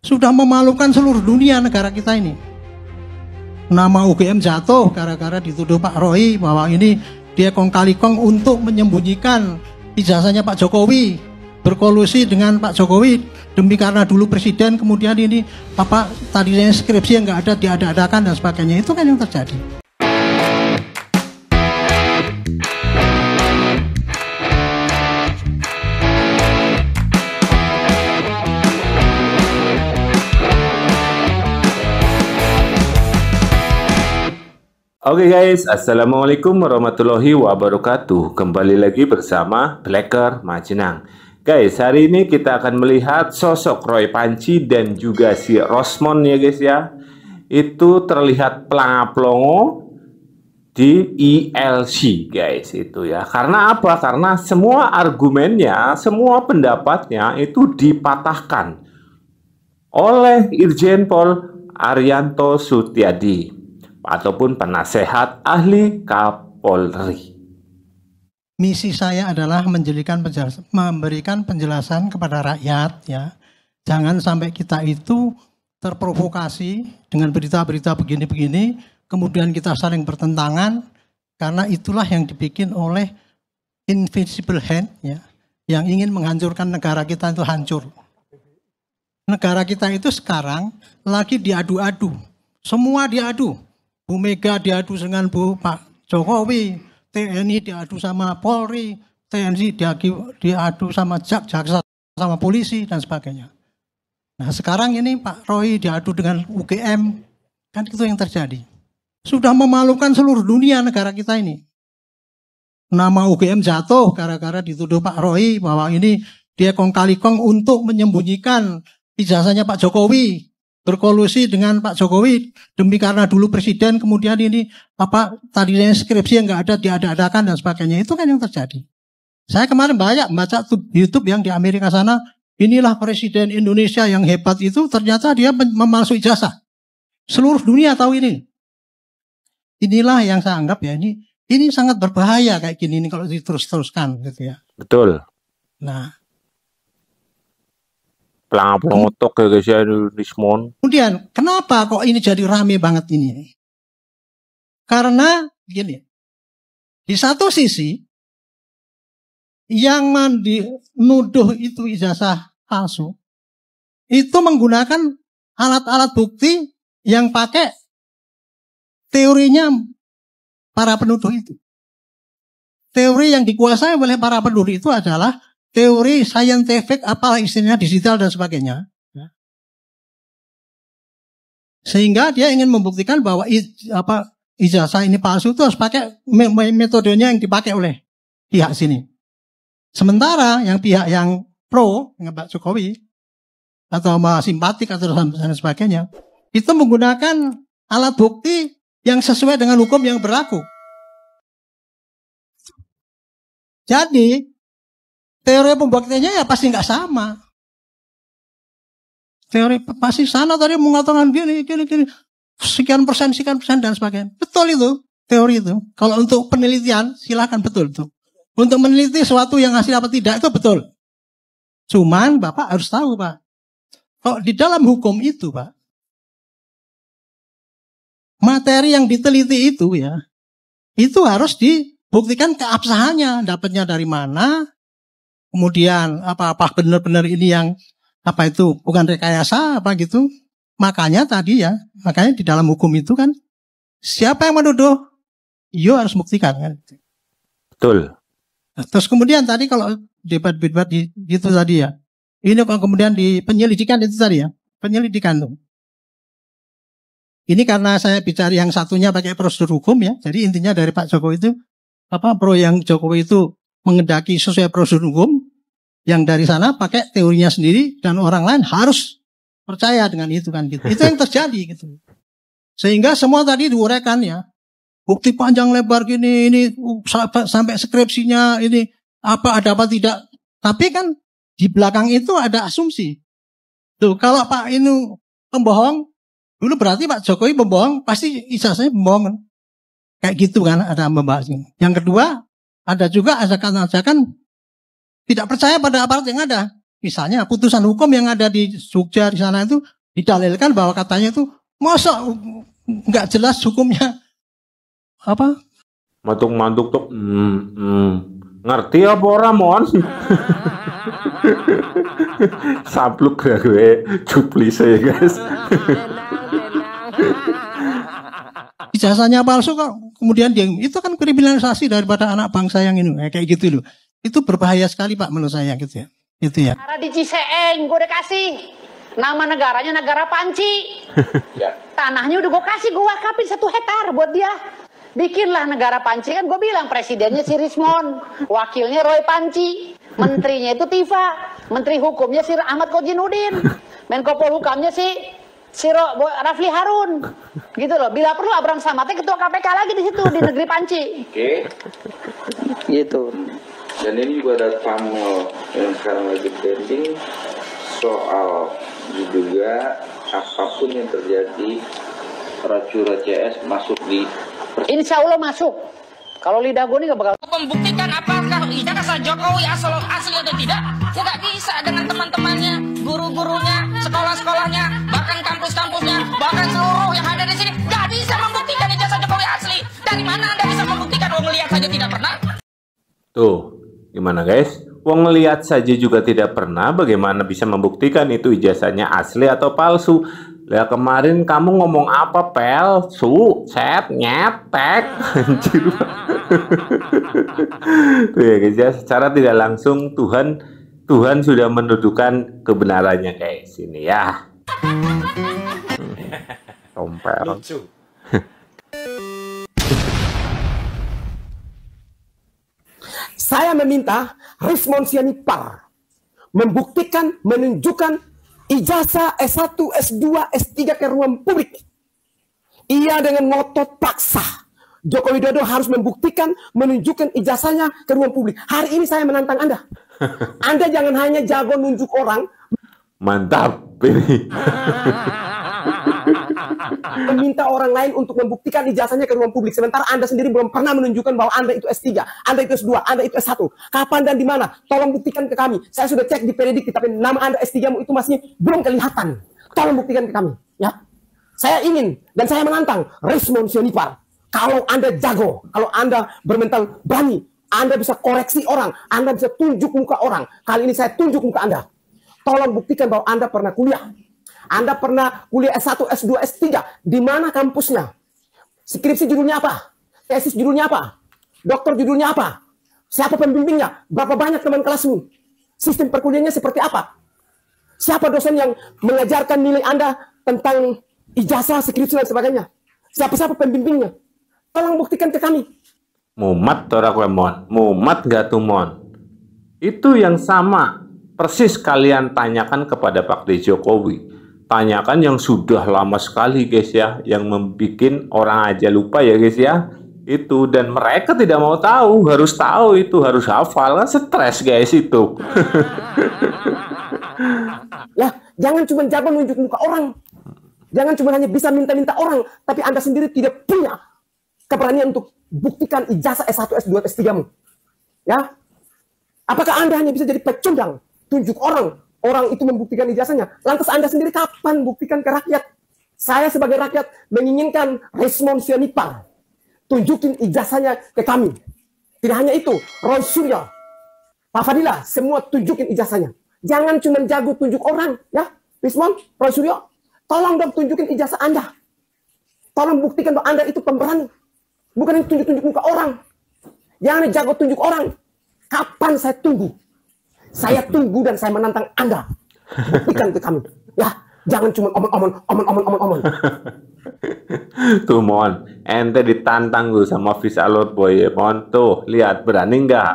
Sudah memalukan seluruh dunia negara kita ini. Nama UGM jatuh gara-gara dituduh Pak Roy bahwa ini dia kong kali kong untuk menyembunyikan ijazahnya Pak Jokowi, berkolusi dengan Pak Jokowi demi karena dulu presiden, kemudian ini apa tadinya skripsi yang nggak ada diada-adakan dan sebagainya. Itu kan yang terjadi. Oke guys, Assalamualaikum warahmatullahi wabarakatuh. Kembali lagi bersama Blacker Majenang. Guys, hari ini kita akan melihat sosok Roy Panci dan juga si Rosmond ya guys ya. Itu terlihat pelanga-pelongo di ILC guys itu ya. Karena apa? Karena semua argumennya, semua pendapatnya itu dipatahkan oleh Irjen Pol Arianto Sutiadi ataupun penasehat ahli Kapolri. Misi saya adalah memberikan penjelasan kepada rakyat ya. Jangan sampai kita itu terprovokasi dengan berita-berita begini-begini, kemudian kita saling bertentangan, karena itulah yang dibikin oleh invisible hand ya, yang ingin menghancurkan negara kita itu hancur. Negara kita itu sekarang lagi diadu-adu, semua diadu. Bu Mega diadu dengan Pak Jokowi, TNI diadu sama Polri, TNI diadu sama jaksa sama polisi dan sebagainya. Nah sekarang ini Pak Roy diadu dengan UGM, kan itu yang terjadi. Sudah memalukan seluruh dunia negara kita ini. Nama UGM jatuh gara-gara dituduh Pak Roy bahwa ini dia kong kali kong untuk menyembunyikan ijazahnya Pak Jokowi, berkolusi dengan Pak Jokowi demi karena dulu presiden, kemudian ini apa tadinya skripsi yang nggak ada diada-adakan dan sebagainya. Itu kan yang terjadi. Saya kemarin banyak baca YouTube yang di Amerika sana, inilah presiden Indonesia yang hebat, itu ternyata dia memalsu ijazah. Seluruh dunia tahu ini. Inilah yang saya anggap ya, ini sangat berbahaya kayak gini ini kalau diterus-teruskan gitu ya. Betul. Nah, pelanga-pelongotok ya guys ya, Rosmond. Kemudian kenapa kok ini jadi rame banget ini? Karena gini, di satu sisi yang menuduh itu ijazah palsu itu menggunakan alat-alat bukti yang pakai teorinya para penuduh itu. Teori yang dikuasai oleh para penuduh itu adalah teori scientific, apa istilahnya digital dan sebagainya. Sehingga dia ingin membuktikan bahwa ijazah ini palsu itu harus pakai metodenya yang dipakai oleh pihak sini. Sementara yang pihak yang pro dengan Pak Jokowi atau simpatik atau dan sebagainya itu menggunakan alat bukti yang sesuai dengan hukum yang berlaku. Jadi teori pembuktiannya ya pasti nggak sama. Teori pasti sana tadi mengatakan gini, sekian persen dan sebagainya. Betul itu, teori itu. Kalau untuk penelitian silakan betul itu. Untuk meneliti sesuatu yang hasil apa tidak itu betul. Cuman Bapak harus tahu Pak, kalau di dalam hukum itu Pak, materi yang diteliti itu ya, itu harus dibuktikan keabsahannya, dapatnya dari mana. Kemudian apa benar-benar ini yang apa itu bukan rekayasa apa gitu. Makanya tadi ya, makanya di dalam hukum itu kan siapa yang menuduh, yo harus buktikan kan. Betul. Nah, terus kemudian tadi kalau debat-debat itu tadi ya, ini kalau kemudian di penyelidikan itu tadi ya, penyelidikan tuh. Ini karena saya bicara yang satunya pakai prosedur hukum ya, jadi intinya dari Pak Jokowi itu pro yang Jokowi itu mengendaki sesuai prosedur hukum, yang dari sana pakai teorinya sendiri dan orang lain harus percaya dengan itu kan gitu. Itu yang terjadi gitu. Sehingga semua tadi diuraikan ya. Bukti panjang lebar gini, ini sampai skripsinya ini ada apa tidak. Tapi kan di belakang itu ada asumsi. Tuh kalau Pak ini pembohong, dulu berarti Pak Jokowi pembohong, pasti ijazahnya pembohongan. Kayak gitu kan ada membahasnya. Yang kedua, ada juga ajakan-ajakan tidak percaya pada aparat yang ada. Misalnya putusan hukum yang ada di Jogja di sana itu didalilkan bahwa katanya itu masa nggak jelas hukumnya apa? Mantuk-mantuk tuh. Ngerti apa ora mon? Sapluk ya gue cupli saya guys. Ijazahnya palsu kok, kemudian dia itu kan kriminalisasi daripada anak bangsa yang ini kayak gitu loh. Itu berbahaya sekali Pak menurut saya gitu ya. Itu ya. Negara di Ciseeng gue udah kasih. Nama negaranya negara Panci. Tanahnya udah gue kasih, gue wakafin 1 hektar buat dia. Bikinlah negara Panci, kan gue bilang presidennya si Rismon, wakilnya Roy Panci, menterinya itu Tifa, menteri hukumnya si Ahmad Kojinuddin, Menko Polhukamnya si Rafli Harun, gitu loh. Bila perlu Abraham Samad ketua KPK lagi di situ di negeri Panci. Oke. Gitu. Dan ini juga ada panel yang sekarang lagi trending soal diduga apapun yang terjadi Racura CS masuk di. Insya Allah masuk. Kalau lidah gue ini gak bakal. Membuktikan apakah ijazah Jokowi asli atau tidak, tidak bisa dengan teman-temannya, guru-gurunya, sekolah-sekolahnya, bahkan kampus-kampusnya, bahkan seluruh yang ada di sini gak bisa membuktikan ijazah Jokowi asli. Dari mana Anda bisa membuktikan? Wong melihat saja tidak pernah. Tuh, gimana guys? Wong ngelihat saja juga tidak pernah, bagaimana bisa membuktikan itu ijazahnya asli atau palsu? Lah kemarin kamu ngomong apa pel? Set, nyetek. Anjir. Tuh ya guys ya, secara tidak langsung Tuhan sudah mendudukan kebenarannya guys ini ya. Tompel. Saya meminta Rismon Sianipar membuktikan, menunjukkan ijazah S1, S2, S3 ke ruang publik. Ia dengan ngotot paksa Joko Widodo harus membuktikan, menunjukkan ijazahnya ke ruang publik. Hari ini saya menantang Anda. Anda jangan hanya jago nunjuk orang. Mantap ini. Meminta orang lain untuk membuktikan ijazahnya ke ruang publik. Sementara Anda sendiri belum pernah menunjukkan bahwa Anda itu S3, Anda itu S2, Anda itu S1. Kapan dan di mana? Tolong buktikan ke kami. Saya sudah cek di Peredik, tapi nama Anda S3-mu itu masih belum kelihatan. Tolong buktikan ke kami. Ya, saya ingin dan saya menantang Rismon Sianipar. Kalau Anda jago, kalau Anda bermental berani, Anda bisa koreksi orang, Anda bisa tunjuk muka orang. Kali ini saya tunjuk muka Anda. Tolong buktikan bahwa Anda pernah kuliah. Anda pernah kuliah S1, S2, S3. Di mana kampusnya? Skripsi judulnya apa? Tesis judulnya apa? Doktor judulnya apa? Siapa pembimbingnya? Berapa banyak teman kelasmu? Sistem perkuliahannya seperti apa? Siapa dosen yang mengajarkan nilai Anda tentang ijazah, skripsi, dan sebagainya? Siapa-siapa pembimbingnya? Tolong buktikan ke kami. Mumat tora kowe mon. Mumat gak tuh mon. Itu yang sama persis kalian tanyakan kepada Pak D. Jokowi. Tanyakan yang sudah lama sekali guys ya, yang membuat orang aja lupa ya guys ya. Itu, dan mereka tidak mau tahu, harus tahu itu, harus hafal, kan stres guys itu. Ya, jangan cuma jago nunjuk muka orang. Jangan cuma hanya bisa minta-minta orang, tapi Anda sendiri tidak punya keberanian untuk buktikan ijazah S1, S2, S3-mu. Ya. Apakah Anda hanya bisa jadi pecundang, tunjuk orang itu membuktikan ijazahnya? Lantas Anda sendiri kapan buktikan ke rakyat? Saya sebagai rakyat menginginkan Rismon Sianipar tunjukin ijazahnya ke kami. Tidak hanya itu, Roy Suryo, Pak Fadila, semua tunjukin ijazahnya. Jangan cuma jago tunjuk orang, ya. Rismon, Roy Suryo, tolong dong tunjukin ijazah Anda. Tolong buktikan bahwa Anda itu pemberani. Bukan yang tunjuk-tunjuk muka orang. Jangan jago tunjuk orang. Kapan saya tunggu? Saya tunggu dan saya menantang Anda. Buktikan ke kami. Ya, jangan cuma omong. Tuh mon, ente ditantang tuh sama Visalot boy, mon tuh, lihat berani nggak?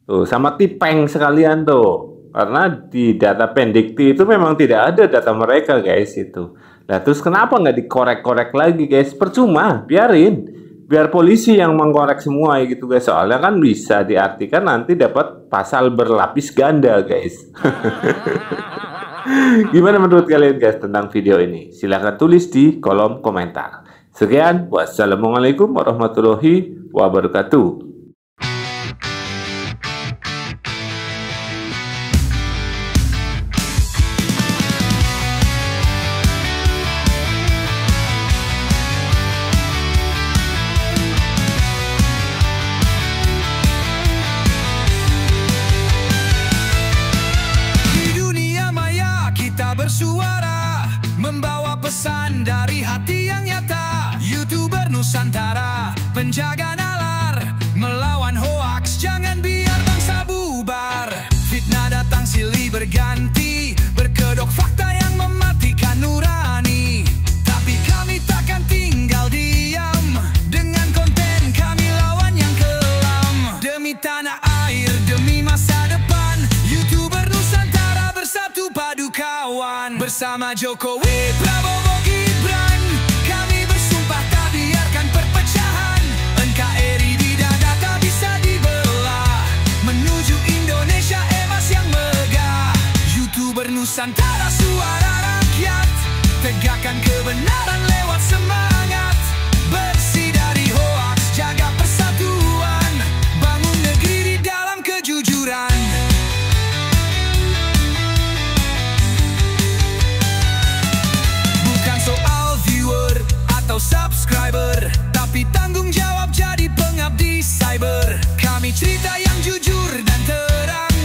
Tuh sama Tipeng sekalian tuh, karena di data Pendikti itu memang tidak ada data mereka guys itu. Nah terus kenapa nggak dikorek-korek lagi guys? Percuma, biar polisi yang mengkorek semua gitu guys. Soalnya kan bisa diartikan nanti dapat pasal berlapis ganda guys. Gimana menurut kalian guys tentang video ini? Silahkan tulis di kolom komentar. Sekian, wassalamualaikum warahmatullahi wabarakatuh. suara, membawa pesan dari hati yang nyata. YouTuber Nusantara, penjaga nalar, melawan hoaks, jangan biar bangsa bubar. Fitnah datang silih berganti, berkedok fakta yang mematikan nurani. Tapi kami takkan tinggal diam, dengan konten kami lawan yang kelam. Demi tanah air, demi masa depan, YouTuber Nusantara bersatu padu kawan. Bersama Jokowi, Prabowo, Gibran, kami bersumpah tak biarkan perpecahan. NKRI di dada tak bisa dibelah, menuju Indonesia emas yang megah. YouTuber Nusantara, suara rakyat, tegakkan kebenaran lewat semangat. Bersih dari hoaks, jaga persatuan, bangun negeri di dalam kejujuran. Bukan soal viewer atau subscriber, tapi tanggung jawab jadi pengabdi cyber. Kami cerita yang jujur dan terang,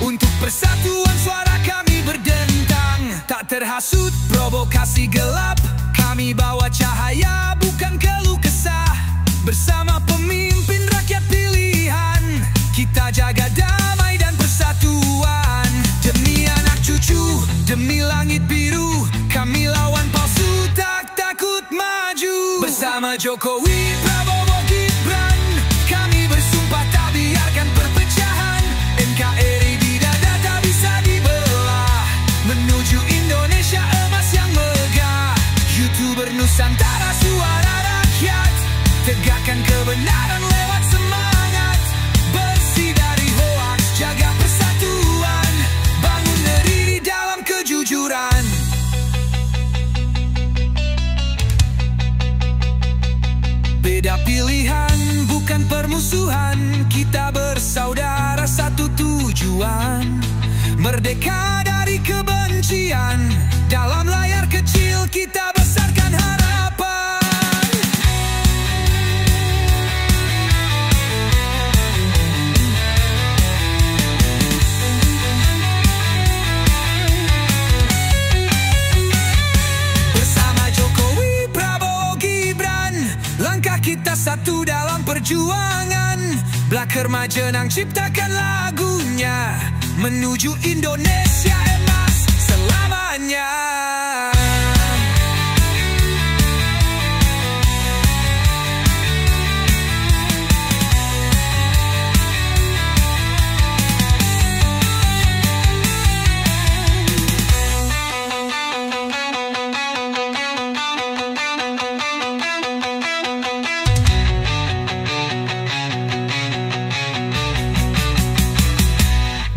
untuk persatuan suara kami berdentang. Tak terhasut provokasi gelap, kami bawa cahaya bukan keluh kesah. Bersama pemimpin rakyat pilihan, kita jaga damai dan persatuan. Demi anak cucu, demi langit biru, kami lawan palsu tak takut maju. Bersama Jokowi, Prabowo, Gibran, kami bersumpah tak biarkan perpecahan. NKRI di dada tak bisa dibelah, menuju Indonesia emas yang megah. YouTuber Nusantara, suara rakyat, tegakkan kebenaran lewat semangat. Bersih dari hoaks, jaga persatuan, bangun negeri di dalam kejujuran. Beda pilihan, bukan permusuhan, kita bersaudara satu tujuan. Merdeka dari kebencian, dalam layar kecil kita besarkan harapan. Bersama Jokowi, Prabowo, Gibran, langkah kita satu dalam perjuangan. Blaker Majenang ciptakan lagunya, menuju Indonesia emas selamanya.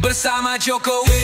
Bersama Jokowi,